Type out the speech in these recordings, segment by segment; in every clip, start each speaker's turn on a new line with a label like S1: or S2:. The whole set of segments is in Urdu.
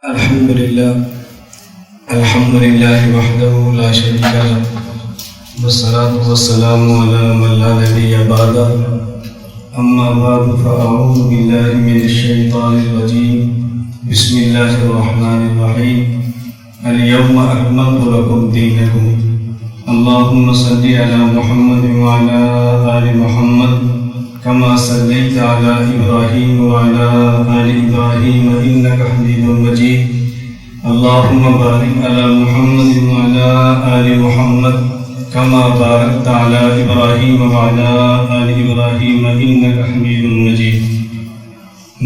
S1: الحمد لله وحده لا شريك له والصلاة والسلام على من لا نبي بعده أما بعد فأعوذ بالله من الشيطان الرجيم بسم الله الرحمن الرحيم اليوم أكملت لكم دينكم اللهم صل على محمد وعلى آل محمد كما صليت على إبراهيم وعلى آل إبراهيم إنك حميد مجيد اللهم بارك على محمد وعلى آل محمد كما باركت على إبراهيم وعلى آل إبراهيم إنك حميد مجيد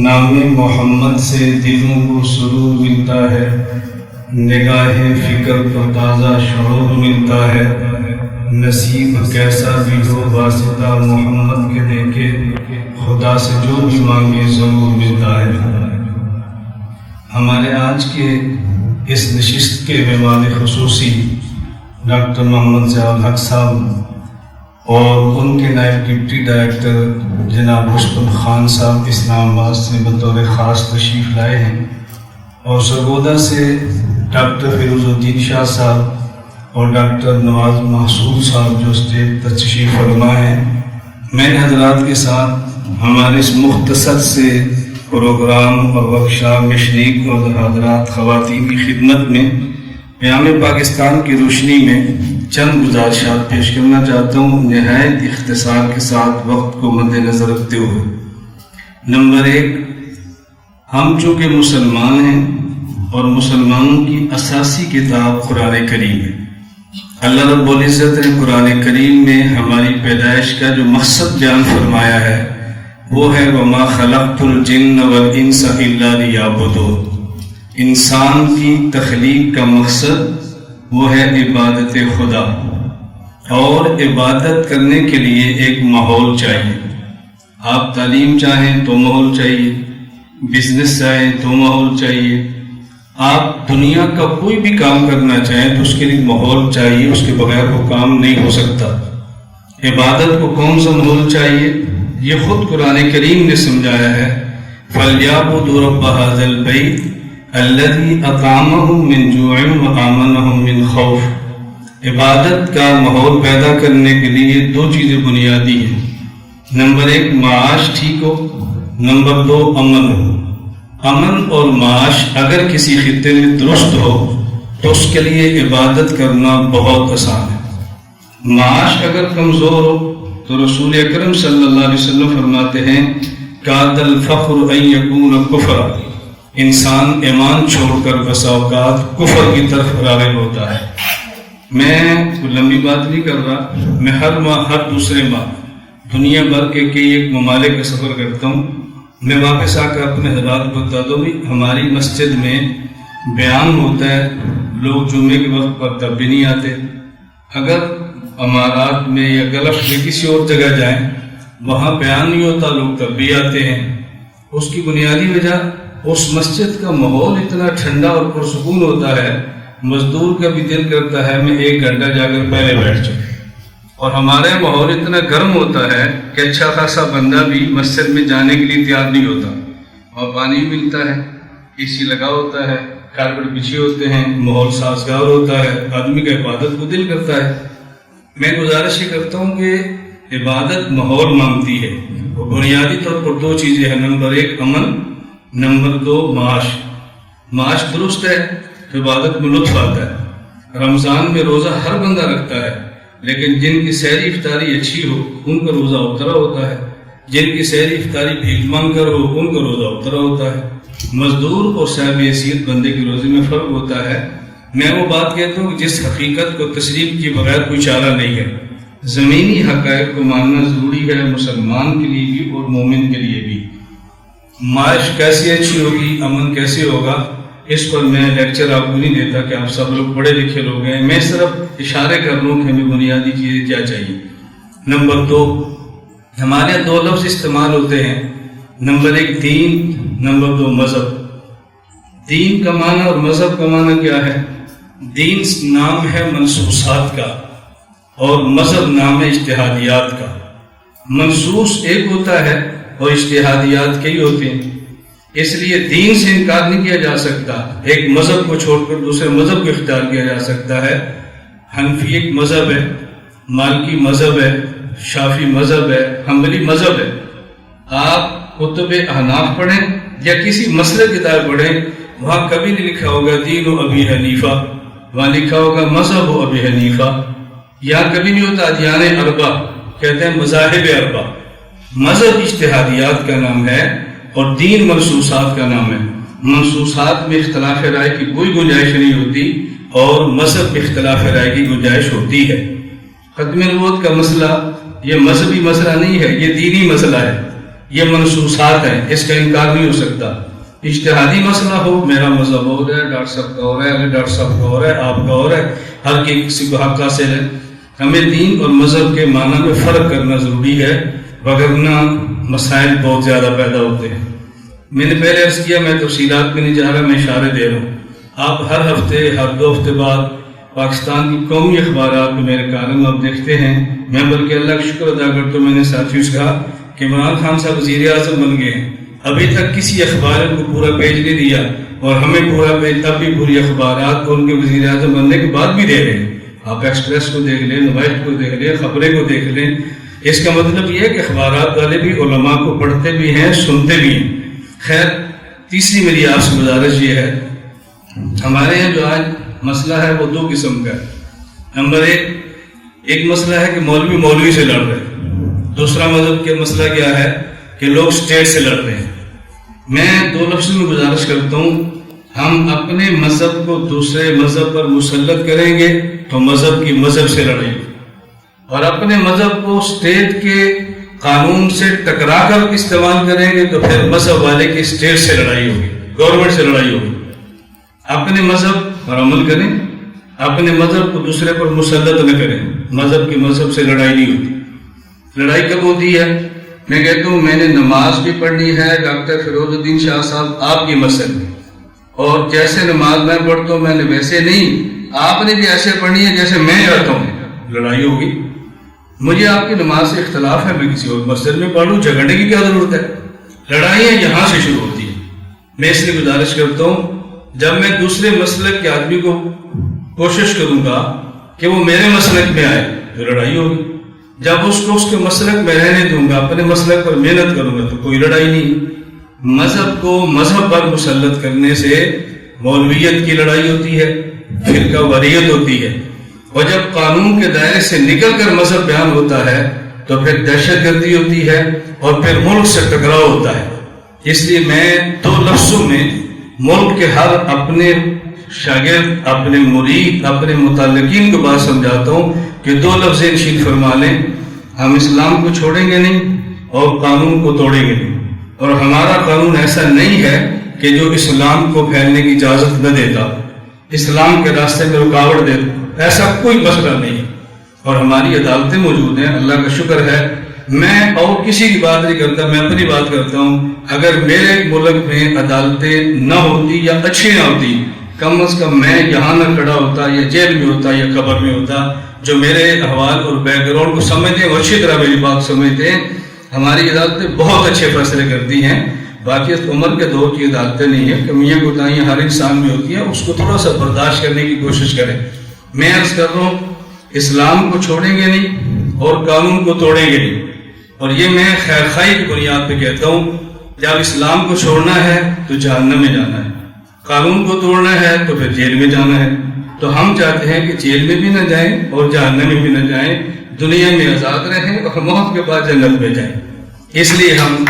S1: نام محمد سے دلوں کو سرور ملتا ہے، نگاہ فکر کو تازہ شعور ملتا ہے، نصیب کیسا بھی ہو واسطہ محمد کے دیکھے خدا سے جو بھی مانگے ضرور ملتا ہے۔ ہمارے آج کے اس نشست کے مہمان خصوصی ڈاکٹر محمد ضیاء الحق صاحب اور ان کے نائب ڈپٹی ڈائریکٹر جناب مشتاق خان صاحب اسلام آباد سے بطور خاص تشریف لائے ہیں، اور سرگودا سے ڈاکٹر فیروز الدین شاہ صاحب اور ڈاکٹر نواز محسود صاحب جو اسٹیج پر تشریف فرما ہیں۔ میں نے حضرات کے ساتھ ہمارے اس مختصر سے پروگرام اور ورکشاپ میں شریک اور حضرات خواتین کی خدمت میں قیام پاکستان کی روشنی میں چند گزارشات پیش کرنا چاہتا ہوں، نہایت اختصار کے ساتھ وقت کو مد نظر رکھتے ہوئے۔ نمبر 1، ہم چونکہ مسلمان ہیں اور مسلمانوں کی اساسی کتاب قرآن کریم ہے۔ اللہ رب العزت نے قرآن کریم میں ہماری پیدائش کا جو مقصد بیان فرمایا ہے وہ ہے وَمَا خَلَقْتُ الْجِنَّ وَالْإِنسَ إِلَّا لِيَعْبُدُونِ۔ انسان کی تخلیق کا مقصد وہ ہے عبادت خدا، اور عبادت کرنے کے لیے ایک ماحول چاہیے۔ آپ تعلیم چاہیں تو ماحول چاہیے، بزنس چاہیں تو ماحول چاہیے، آپ دنیا کا کوئی بھی کام کرنا چاہیں تو اس کے لیے ماحول چاہیے، اس کے بغیر وہ کام نہیں ہو سکتا۔ عبادت کو کون سا ماحول چاہیے؟ یہ خود قرآن کریم نے سمجھایا ہے، فَلْيَعْبُدُوا رَبَّ هَذَا الْبَيْتِ الَّذِي أَطْعَمَهُم مِّن جُوعٍ وَآمَنَهُم مِّن خَوْفٍ۔ عبادت کا ماحول پیدا کرنے کے لیے دو چیزیں بنیادی ہیں، نمبر 1 معاش ٹھیک ہو، نمبر 2 امن ہو۔ امن اور معاش اگر کسی خطے میں درست ہو تو اس کے لیے عبادت کرنا بہت آسان ہے۔ معاش اگر کمزور ہو تو رسول اکرم صلی اللہ علیہ وسلم فرماتے ہیں کاد الفقر ان یکون کفر، انسان ایمان چھوڑ کر بسا اوقات کفر کی طرف راغب ہوتا ہے۔ میں لمبی بات نہیں کر رہا، میں ہر ماہ ہر دوسرے ماہ دنیا بھر کے کئی ایک ممالک کا سفر کرتا ہوں۔ میں واپس آ کر اپنے حضرات کو بتا دوں بھی ہماری مسجد میں بیان ہوتا ہے، لوگ جمعے کے وقت پر تب بھی نہیں آتے۔ اگر امارات میں یا گلف میں کسی اور جگہ جائیں وہاں بیان نہیں ہوتا، لوگ تب بھی آتے ہیں۔ اس کی بنیادی وجہ اس مسجد کا ماحول اتنا ٹھنڈا اور پرسکون ہوتا ہے، مزدور کا بھی دل کرتا ہے میں 1 گھنٹہ جا کر پہلے بیٹھ جاؤں، اور ہمارے ماحول اتنا گرم ہوتا ہے کہ اچھا خاصا بندہ بھی مسجد میں جانے کے لیے تیار نہیں ہوتا۔ وہاں پانی ملتا ہے، اے سی لگا ہوتا ہے، کارپیٹ بچھے ہوتے ہیں، ماحول سازگار ہوتا ہے، آدمی کا عبادت کو دل کرتا ہے۔ میں گزارش یہ کرتا ہوں کہ عبادت ماحول مانگتی ہے، وہ بنیادی طور پر 2 چیزیں ہیں، نمبر 1 امن، نمبر 2 معاش۔ معاش درست ہے تو عبادت میں لطف آتا ہے۔ رمضان میں روزہ ہر بندہ رکھتا ہے، لیکن جن کی سحری افطاری اچھی ہو ان کا روزہ اترا ہوتا ہے، جن کی سحری افطاری بھیک مانگ کر ہو ان کا روزہ اترا ہوتا ہے۔ مزدور اور صاحب حیثیت بندے کے روزے میں فرق ہوتا ہے۔ میں وہ بات کہتا ہوں کہ جس حقیقت کو تسلیم کیے بغیر کوئی چارہ نہیں ہے۔ زمینی حقائق کو ماننا ضروری ہے، مسلمان کے لیے بھی اور مومن کے لیے بھی۔ معاش کیسے اچھی ہوگی، امن کیسے ہوگا، اس پر میں لیکچر آپ کو نہیں دیتا کہ آپ سب لوگ پڑھے لکھے لوگ ہیں، میں صرف اشارے کر رہا ہوں کہ ہمیں بنیادی چیزیں کیا چاہیے۔ نمبر 2، ہمارے 2 لفظ استعمال ہوتے ہیں، نمبر 1 دین، نمبر 2 مذہب۔ دین کا معنی اور مذہب کا معنی کیا ہے؟ دین نام ہے منصوصات کا اور مذہب نام ہے اجتہادیات کا۔ منصوص ایک ہوتا ہے اور اجتہادیات کئی ہوتے ہیں۔ اس لیے دین سے انکار نہیں کیا جا سکتا. ایک مذہب کو چھوڑ کر دوسرے مذہب کو اختیار کیا جا سکتا ہے. حنفی ایک مذہب ہے، مالکی مذہب ہے، شافی مذہب ہے، حنبلی مذہب ہے. آپ کتب احناف پڑھیں یا کسی مسئلے کی کتاب پڑھیں، وہاں کبھی نہیں لکھا ہوگا دین و ابی حنیفہ، وہاں لکھا ہوگا مذہب و ابی حنیفہ. یہاں کبھی نہیں ہوتا ادیان اربع، کہتے ہیں مذاہب اربع. مذہب اجتہادیات کا نام ہے اور دین منصوصات کا نام ہے. منصوصات میں اختلاف رائے کی کوئی گنجائش نہیں ہوتی اور مذہب میں اختلاف رائے کی گنجائش ہوتی ہے. ختم نبوت کا مسئلہ یہ مذہبی مسئلہ نہیں ہے، یہ دینی مسئلہ ہے، یہ منصوصات ہیں، اس کا انکار نہیں ہو سکتا. اجتہادی مسئلہ ہو، میرا مذہب اور ہے، ڈاکٹر صاحب کا اور ہے، ڈاکٹر صاحب کا اور ہے، آپ کا اور ہے، ہر کسی کو حق حاصل ہے. ہمیں دین اور مذہب کے معنی میں فرق کرنا ضروری ہے، وگرنہ مسائل بہت زیادہ پیدا ہوتے ہیں. میں نے پہلے عرض کیا، میں تفصیلات میں نہیں جا رہا، میں اشارے دے رہا ہوں. آپ ہر ہفتے ہر 2 ہفتے بعد پاکستان کی قومی اخبارات میں میرے کالم آپ دیکھتے ہیں. میں بلکہ اللہ کا شکر ادا کرتا ہوں، میں نے ساتھیوں سے کہا کہ عمران خان صاحب وزیر اعظم بن گئے ہیں، ابھی تک کسی اخبار کو پورا پیج نہیں دیا اور ہمیں پورا پیج تب بھی پوری اخبارات کو ان کے وزیر اعظم بننے کے بعد بھی دے رہے ہیں. آپ ایکسپریس کو دیکھ لیں، نوائٹ کو دیکھ لیں، خبریں کو دیکھ لیں. اس کا مطلب یہ ہے کہ اخبارات والے بھی علماء کو پڑھتے بھی ہیں، سنتے بھی ہیں. خیر، تیسری میری آپ سے گزارش یہ ہے، ہمارے یہاں جو آج مسئلہ ہے وہ 2 قسم کا ہے. نمبر 1، ایک مسئلہ ہے کہ مولوی سے لڑ رہے ہیں. دوسرا مذہب کا مسئلہ کیا ہے کہ لوگ اسٹیٹ سے لڑ رہے ہیں. میں 2 لفظوں میں گزارش کرتا ہوں، ہم اپنے مذہب کو دوسرے مذہب پر مسلط کریں گے تو مذہب کی مذہب سے لڑیں گے، اور اپنے مذہب کو اسٹیٹ کے قانون سے ٹکرا کر استعمال کریں گے تو پھر مذہب والے کی اسٹیٹ سے لڑائی ہوگی، گورنمنٹ سے لڑائی ہوگی. اپنے مذہب پر عمل کریں، اپنے مذہب کو دوسرے پر مسلط نہ کریں. مذہب کی مذہب سے لڑائی نہیں ہوتی. لڑائی کب ہوتی ہے؟ میں کہتا ہوں میں نے نماز بھی پڑھنی ہے ڈاکٹر فیروز الدین شاہ صاحب آپ کی مسجد میں، اور جیسے نماز میں پڑھتا ہوں میں نے ویسے نہیں، آپ نے بھی ایسے پڑھنی ہے جیسے میں چاہتا ہوں. لڑائی ہوگی. مجھے آپ کی نماز سے اختلاف ہے، میں کسی اور مسجد میں پڑھوں، جھگڑنے کی کیا ضرورت ہے؟ لڑائیاں یہاں سے شروع ہوتی ہیں. میں اس لیے گزارش کرتا ہوں، جب میں دوسرے مسلک کے آدمی کو کوشش کروں گا کہ وہ میرے مسلک میں آئے تو لڑائی ہوگی. جب اس کو اس کے مسلک میں رہنے دوں گا، اپنے مسلک پر محنت کروں گا تو کوئی لڑائی نہیں. مذہب کو مذہب پر مسلط کرنے سے مولویت کی لڑائی ہوتی ہے، فرقہ واریت ہوتی ہے، اور جب قانون کے دائرے سے نکل کر مذہب بیان ہوتا ہے تو پھر دہشت گردی ہوتی ہے اور پھر ملک سے ٹکراؤ ہوتا ہے. اس لیے میں 2 لفظوں میں ملک کے ہر اپنے شاگرد، اپنے مرید، اپنے متعلقین کو بات سمجھاتا ہوں کہ 2 لفظ نشین فرما لیں، ہم اسلام کو چھوڑیں گے نہیں اور قانون کو توڑیں گے نہیں. اور ہمارا قانون ایسا نہیں ہے کہ جو اسلام کو پھیلنے کی اجازت نہ دیتا، اسلام کے راستے میں رکاوٹ دیتا، ایسا کوئی مسئلہ نہیں. اور ہماری عدالتیں موجود ہیں، اللہ کا شکر ہے. میں اور کسی کی بات نہیں کرتا، میں اپنی بات کرتا ہوں. اگر میرے ملک میں عدالتیں نہ ہوتی یا اچھی نہ ہوتی، کم از کم میں یہاں نہ کھڑا ہوتا یا جیل میں ہوتا یا قبر میں ہوتا. جو میرے احوال اور بیک گراؤنڈ کو سمجھتے ہیں وہ اچھی طرح میری بات سمجھتے ہیں. ہماری عدالتیں بہت اچھے فیصلے کرتی ہیں. باقی عمر کے دور کی عدالتیں نہیں ہیں، کمیاں کوتاہیاں ہر انسان میں ہوتی ہیں، اس کو تھوڑا سا برداشت کرنے کی کوشش کریں. میں عرض کر رہا ہوں، اسلام کو چھوڑیں گے نہیں اور قانون کو توڑیں گے نہیں. اور یہ میں خیر خواہی کی بنیاد پہ کہتا ہوں، جب اسلام کو چھوڑنا ہے تو جہنم میں جانا ہے، قانون کو توڑنا ہے تو پھر جیل میں جانا ہے. تو ہم چاہتے ہیں کہ جیل میں بھی نہ جائیں اور جہنم میں بھی نہ جائیں، دنیا میں آزاد رہیں اور موت کے بعد جنت میں جائیں. اس لیے ہم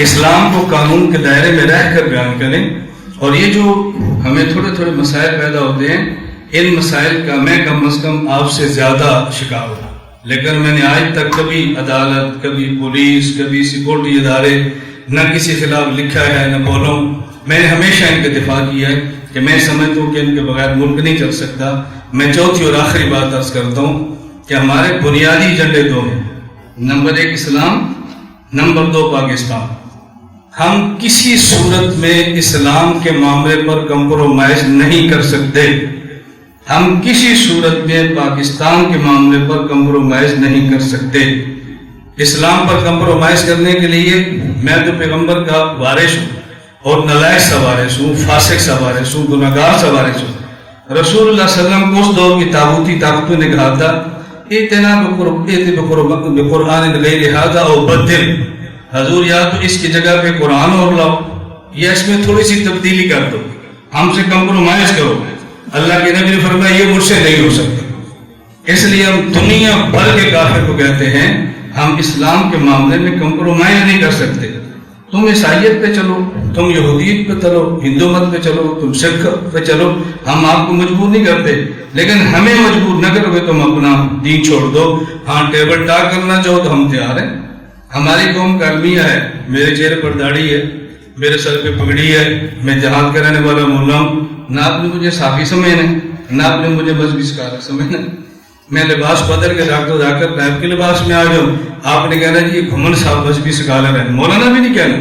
S1: اسلام کو قانون کے دائرے میں رہ کر بیان کریں. اور یہ جو ہمیں تھوڑے تھوڑے مسائل پیدا ہوتے ہیں، ان مسائل کا میں کم از کم آپ سے زیادہ شکار ہوں، لیکن میں نے آج تک کبھی عدالت، کبھی پولیس، کبھی سیکورٹی ادارے، نہ کسی خلاف لکھا ہے نہ بولوں. میں نے ہمیشہ ان کا دفاع کیا ہے کہ میں سمجھتا ہوں کہ ان کے بغیر ملک نہیں چل سکتا. میں چوتھی اور آخری بات عرض کرتا ہوں کہ ہمارے بنیادی ایجنڈے 2 ہیں. نمبر 1 اسلام، نمبر 2 پاکستان. ہم کسی صورت میں اسلام کے معاملے پر کمپرومائز نہیں کر سکتے. ہم کسی صورت میں پاکستان کے معاملے پر کمپرومائز نہیں کر سکتے. اسلام پر کمپرومائز کرنے کے لیے میں تو پیغمبر کا وارث ہوں اور نلائق سا وارث ہوں، فاسق سا وارث ہوں، گناہگار سا وارث ہوں۔ رسول اللہ صلی اللہ علیہ وسلم کو اس دور کی تاغوتی طاقتوں نے کہا تھا اتنا بقرآن غیر ھذا او بدل، حضور یا تو اس کی جگہ پہ قرآن اور لاؤ یا اس میں تھوڑی سی تبدیلی کر دو، ہم سے کمپرومائز کرو۔ اللہ کے نبی نے فرمایا یہ مجھ سے نہیں ہو سکتا۔ اس لیے ہم دنیا بھر کے کافر کو کہتے ہیں ہم اسلام کے معاملے میں کمپرومائز نہیں کر سکتے۔ تم عیسائیت پہ چلو، تم یہودیت پہ چلو، ہندو مت پہ چلو، تم سکھ پہ چلو، ہم آپ کو مجبور نہیں کرتے، لیکن ہمیں مجبور نہ کرو گے تم اپنا دین چھوڑ دو۔ ہاں ٹیبل ٹاک کرنا چاہو تو ہم تیار ہیں۔ ہماری قوم کا المیہ ہے، میرے چہرے پر داڑھی ہے، میرے سر پہ پگڑی ہے، میں جہاد کرانے والا مولا ہوں، نہ آپ نے مجھے صافی سمجھنا نہ آپ نے مجھے مذہبی سکالر سمجھنا۔ میں لباس بدل کے ڈاکٹر جا کر نیب کے لباس میں آ جاؤں، آپ نے کہنا جی یہ گھمن صاحب مذہبی سکالر ہے، مولانا بھی نہیں کہنا۔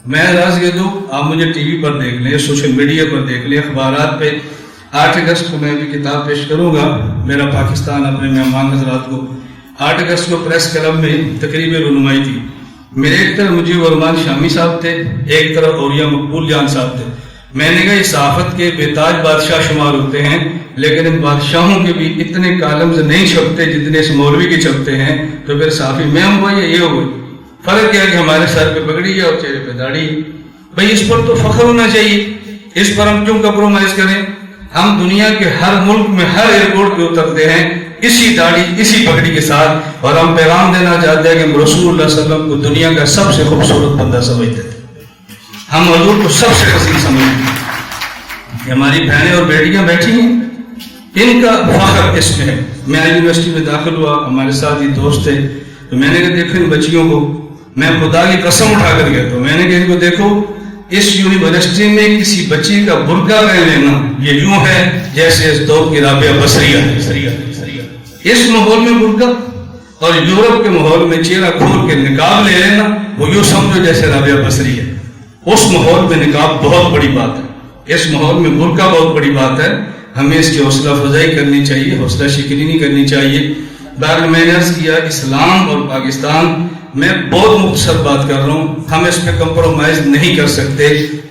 S1: میں راز یہ دوں آپ مجھے ٹی وی پر دیکھ لیں، سوشل میڈیا پر دیکھ لیں، اخبارات پہ۔ 8 اگست کو میں بھی کتاب پیش کروں گا، میرا پاکستان اپنے مہمان حضرات کو۔ 8 اگست کو پریس کلب میں تقریب رونمائی تھی۔ میرے ایک طرف مجیب الرحمان شامی صاحب تھے، ایک طرف اولیاء مقبول جان صاحب تھے۔ میں نے کہا یہ صحافت کے بےتاج بادشاہ شمار ہوتے ہیں، لیکن ان بادشاہوں کے بھی اتنے کالمز نہیں چھپتے جتنے اس مولوی کے چھپتے ہیں، تو پھر صحافی میں ہوا یا یہ ہوئی؟ فرق کیا کہ ہمارے سر پہ پگڑی ہے اور چہرے پہ داڑھی ہے۔ بھئی اس پر تو فخر ہونا چاہیے، اس پر ہم کیوں کمپرومائز کریں؟ ہم دنیا کے ہر ملک میں ہر ایئرپورٹ پہ اترتے ہیں اسی داڑھی اسی پگڑی کے ساتھ، اور ہم پیغام دینا چاہتے ہیں کہ رسول اللہ صلی اللہ علیہ وسلم کو دنیا کا سب سے خوبصورت بندہ سمجھتے تھے، ہم حضور کو سب سے حسین سمجھتے ہیں۔ یہ ہماری بہنیں اور بیٹیاں بیٹھی ہیں، ان کا فخر اس میں ہے۔ میں یونیورسٹی میں داخل ہوا، ہمارے ساتھ ہی دوست تھے، تو میں نے کہا دیکھو ان بچیوں کو، میں خدا کی قسم اٹھا کر گیا تو میں نے کہا ان کو دیکھو اس یونیورسٹی میں کسی بچی کا برقع پہن لینا یہ یوں ہے جیسے اس دور کی رابعہ بصریہ ہے۔ اس ماحول میں برقع اور یورپ کے ماحول میں چہرہ کھول کے نقاب لے لینا وہ یوں سمجھو جیسے رابعہ بصری ہے۔ اس ماحول میں نقاب بہت بڑی بات ہے، اس ماحول میں برقع بہت بڑی بات ہے، ہمیں اس کی حوصلہ افزائی کرنی چاہیے، حوصلہ شکنی نہیں کرنی چاہیے۔ بہرحال میں نے عرض کیا اسلام اور پاکستان، میں بہت مختصر بات کر رہا ہوں، ہم اس پہ کمپرومائز نہیں کر سکتے،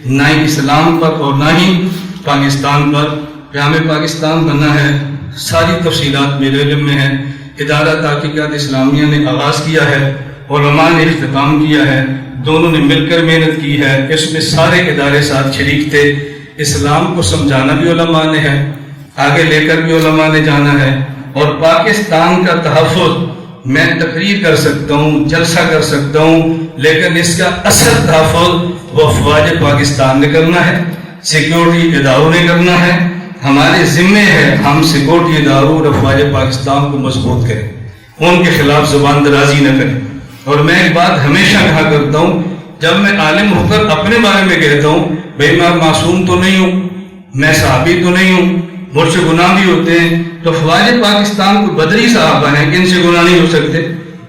S1: نہ ہی اسلام پر اور نہ ہی پاکستان پر۔ قیام پاکستان بنا ہے، ساری تفصیلات میرے علم میں ہیں، ادارہ تحقیقات اسلامیہ نے آغاز کیا ہے، علماء نے اختتام کیا ہے، دونوں نے مل کر محنت کی ہے، اس میں سارے ادارے ساتھ شریک تھے۔ اسلام کو سمجھانا بھی علماء نے ہے، آگے لے کر بھی علماء نے جانا ہے، اور پاکستان کا تحفظ میں تقریر کر سکتا ہوں، جلسہ کر سکتا ہوں، لیکن اس کا اصل تحفظ وہ افواج پاکستان نے کرنا ہے، سیکیورٹی اداروں نے کرنا ہے۔ ہمارے ذمے ہے ہم سیکیورٹی اداروں اور افواج پاکستان کو مضبوط کریں، ان کے خلاف زبان درازی نہ کریں۔ اور میں ایک بات ہمیشہ کہا کرتا ہوں، جب میں عالم ہو کر اپنے بارے میں کہتا ہوں بھئی میں معصوم تو نہیں ہوں، میں صحابی تو نہیں ہوں، مجھ سے گناہ بھی ہوتے ہیں، تو فواج پاکستان کو بدری صحابہ ہیں کہ ان سے گناہ نہیں ہو سکتے،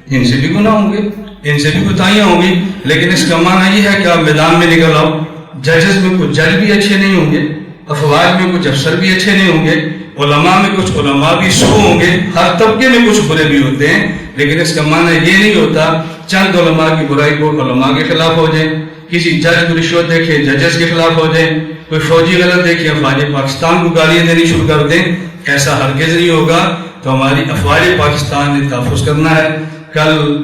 S1: ان سے بھی گناہ ہوں گے، ان سے بھی کوتاہیاں ہوں گی، لیکن اس کا معنی یہ ہے کہ آپ میدان میں نکل آؤ۔ ججز میں کچھ جج بھی اچھے نہیں ہوں گے، افواج میں کچھ افسر بھی اچھے نہیں ہوں گے، علماء میں کچھ علماء بھی سو ہوں گے، ہر طبقے میں کچھ برے بھی ہوتے ہیں، لیکن اس کا معنی یہ نہیں ہوتا چند علماء کی برائی کو علماء کے خلاف ہو جائیں، کسی جج کو رشوت دیکھے ججز کے خلاف ہو جائیں، کوئی فوجی غلط دیکھے افواج پاکستان کو گالیاں دینی شروع کر دیں، ایسا ہرگز نہیں ہوگا۔ تو ہماری افواج پاکستان نے تحفظ کرنا ہے۔ کل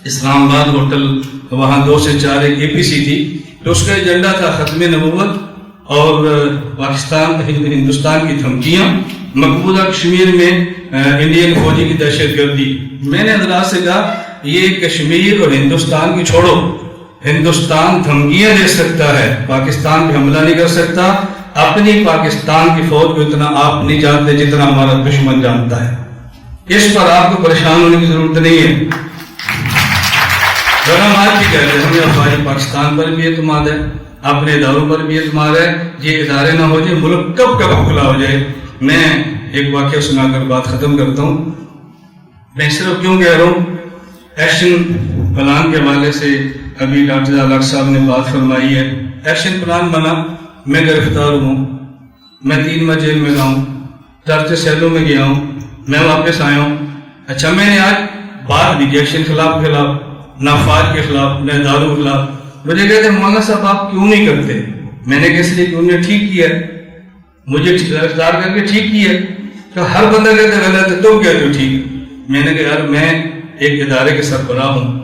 S1: اسلام آباد ہوٹل وہاں 2 سے 4 ایک APC تھی، تو اس کا ایجنڈا تھا ختم نبوت اور پاکستان ہندوستان کی دھمکیاں، مقبوضہ کشمیر میں انڈین فوجی کی دہشت گردی۔ میں نے حضرات سے کہا یہ کشمیر اور ہندوستان کی چھوڑو، ہندوستان دھمکیاں دے سکتا ہے، پاکستان پہ حملہ نہیں کر سکتا۔ اپنی پاکستان کی فوج کو اتنا آپ نہیں جانتے جتنا ہمارا دشمن جانتا ہے، اس پر آپ کو پریشان ہونے کی ضرورت نہیں ہے۔ اور ہم آج بھی کہتے ہیں ہمیں افواج پاکستان پر بھی اعتماد ہے، اپنے اداروں پر بھی اعتماد ہے، یہ ادارے نہ ہو جائے ملک کب کب کھلا ہو جائے۔ میں ایک واقعہ سنا کر بات ختم کرتا ہوں۔ میں صرف کیوں کہہ رہا ہوں، ایکشن پلان کے حوالے سے ابھی ڈاکٹر ذیاء صاحب نے بات فرمائی ہے، ایکشن پلان بنا، میں گرفتار ہوں، میں 3 ماہ جیل میں گیا ہوں، درج سیلوں میں گیا ہوں، میں واپس آیا ہوں۔ اچھا میں نے آج بات بھی ایکشن خلاف نہ فوج کے خلاف نہ داروں کے خلاف۔ مجھے کہتے ہیں مولانا صاحب آپ کیوں نہیں کرتے؟ میں نے کہا اس لیے کہ انہوں نے ٹھیک کیا ہے، مجھے گرفتار کر کے ٹھیک کیا ہے۔ کہ ہر بندہ کہتا ہے غلط ہے، تم کہتے ہو ٹھیک۔ میں نے کہا یار میں ایک ادارے کے سربراہ ہوں،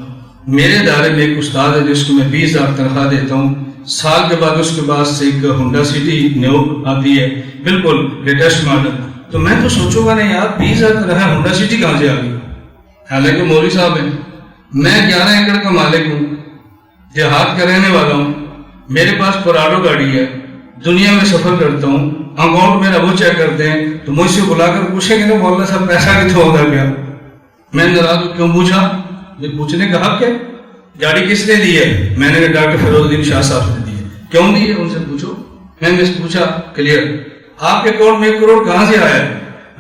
S1: میرے ادارے میں ایک استاد ہے جس کو میں 20,000 تنخواہ دیتا ہوں، سال کے بعد اس کے پاس ایک ہونڈا سٹی نیو آتی ہے بالکل لیٹسٹ ماڈل، تو میں تو سوچوں گا نہیں یار 20,000 تنخواہ ہونڈا سٹی کہاں سے آ گئی؟ حالانکہ مولوی صاحب ہیں، میں 11 ایکڑ کا مالک ہوں، دیہات کا رہنے والا ہوں، میرے پاس پراڈو گاڑی ہے، دنیا میں سفر کرتا ہوں، اکاؤنٹ میرا وہ چیک کرتے ہیں تو مجھ سے بلا کر پوچھیں گے نا مولانا صاحب پیسہ کتنا ہوگا کیا؟ میں ناراض ہوں، کیوں پوچھا؟ یہ پوچھنے کا حق ہے۔ گاڑی کس نے دی ہے؟ میں نے ڈاکٹر فیروز الدین شاہ صاحب نے دی ہے۔ کیوں دی ہے؟ ان سے پوچھو۔ میں نے پوچھا کلیئر، آپ کے اکاؤنٹ میں 1 کروڑ کہاں سے آیا ہے؟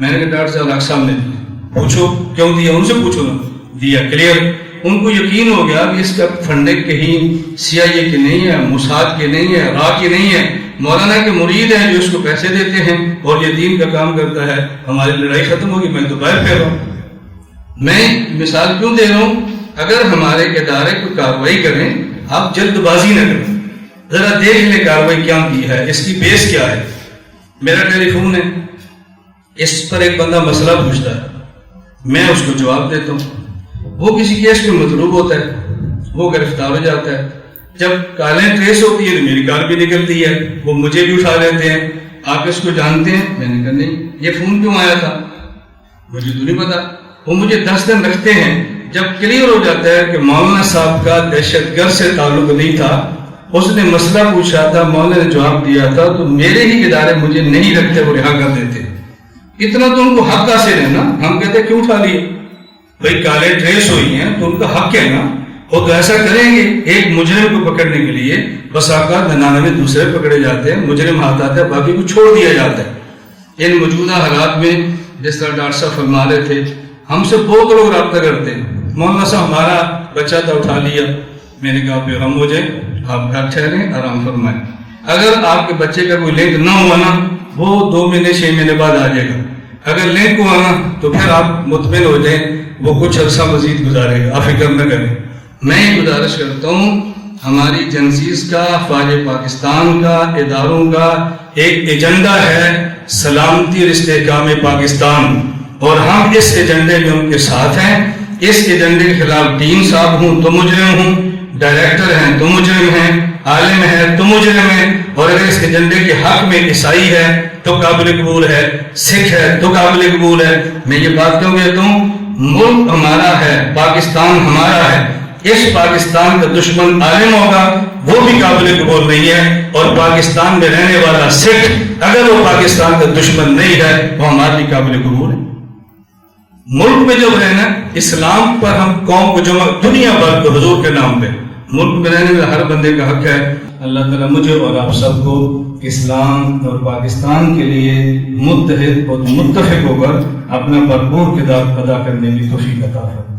S1: میں نے کہا ڈاکٹر صاحب صاحب نے دی۔ پوچھو کیوں دیا؟ ان سے پوچھو نا، دیا کلیئر۔ ان کو یقین ہو گیا کہ اس کا فنڈنگ کہیں CIA کی نہیں ہے، موساد کی نہیں ہے، را کی نہیں ہے، مولانا کے مرید ہیں جو اس کو پیسے دیتے ہیں اور یہ دین کا کام کرتا ہے، ہماری لڑائی ختم ہوگی، میں تو باہر پھیر رہا ہوں۔ میں مثال کیوں دے رہا ہوں؟ اگر ہمارے ادارے کو کارروائی کریں، آپ جلد بازی نہ کریں، ذرا دیکھ لیں کارروائی کیا کی ہے، اس کی بیس کیا ہے۔ میرا ٹیلی فون ہے، اس پر ایک بندہ مسئلہ پوچھتا ہے، میں اس کو جواب دیتا ہوں، وہ کسی کیس میں مطلوب ہوتا ہے، وہ گرفتار ہو جاتا ہے، جب کالیں ٹریس ہوتی ہے تو میری کار بھی نکلتی ہے، وہ مجھے بھی اٹھا لیتے ہیں، آپ اس کو جانتے ہیں؟ میں نے کہا نہیں۔ یہ فون کیوں آیا تھا؟ مجھے تو نہیں پتا۔ وہ مجھے 10 دن رکھتے ہیں، جب کلیئر ہو جاتا ہے کہ مولانا صاحب کا دہشت گرد سے تعلق نہیں تھا، اس نے مسئلہ پوچھا تھا، مولانا نے جواب دیا تھا، تو میرے ہی ادارے مجھے نہیں رکھتے، وہ رہا کر دیتے۔ اتنا تو ان کو حق حاصل ہے نا۔ ہم کہتے ہیں کیوں اٹھا لیے؟ بھائی کالے ٹریس ہوئی ہیں تو ان کا حق ہے نا، وہ تو ایسا کریں گے۔ ایک مجرم کو پکڑنے کے لیے بس اوقات 99 دوسرے پکڑے جاتے ہیں، مجرم ہاتھ آتا ہے، باقی کو چھوڑ دیا جاتا ہے۔ ان موجودہ حالات میں جس طرح ڈاکٹر صاحب فرما رہے تھے، ہم سے بہت لوگ رابطہ کرتے ہیں، مولانا صاحب ہمارا بچہ تھا اٹھا لیا۔ میں نے کہا بے غم ہو جائے، آپ گھر ٹھہریں، آرام فرمائیں۔ اگر آپ کے بچے کا کوئی لنک نہ ہوا نا، وہ 2 مہینے 6 مہینے بعد آ جائے گا۔ اگر لنک ہوا نا تو پھر آپ مطمئن ہو جائیں، وہ کچھ عرصہ مزید گزارے گا، آپ فکر نہ کریں۔ میں یہ گزارش کرتا ہوں، ہماری ایجنسیز کا، فوج پاکستان کا، اداروں کا ایک ایجنڈا ہے سلامتی اور استحکام پاکستان، اور ہم اس ایجنڈے میں ان کے ساتھ ہیں۔ اس ایجنڈے کے خلاف ڈین صاحب ہوں تو مجرم ہوں، ڈائریکٹر ہیں تو مجرم ہیں، عالم ہے تو مجرم ہیں، اور اگر اس ایجنڈے کے حق میں عیسائی ہے تو قابل قبول ہے، سکھ ہے تو قابل قبول ہے۔ میں یہ بات کیوں کہتا ہوں؟ ملک ہمارا ہے، پاکستان ہمارا ہے، اس پاکستان کا دشمن عالم ہوگا وہ بھی قابل قبول نہیں ہے، اور پاکستان میں رہنے والا سکھ اگر وہ پاکستان کا دشمن نہیں ہے وہ ہمارے لیے قابل قبول ہے۔ ملک میں جب رہنا، اسلام پر ہم قوم کو جمع، دنیا بھر کو حضور کے نام پہ ملک میں رہنے میں ہر بندے کا حق ہے۔ اللہ تعالیٰ مجھے اور آپ سب کو اسلام اور پاکستان کے لیے متحد اور متفق ہو کر اپنا بھرپور کردار ادا کرنے کی توفیق عطا فرمائے۔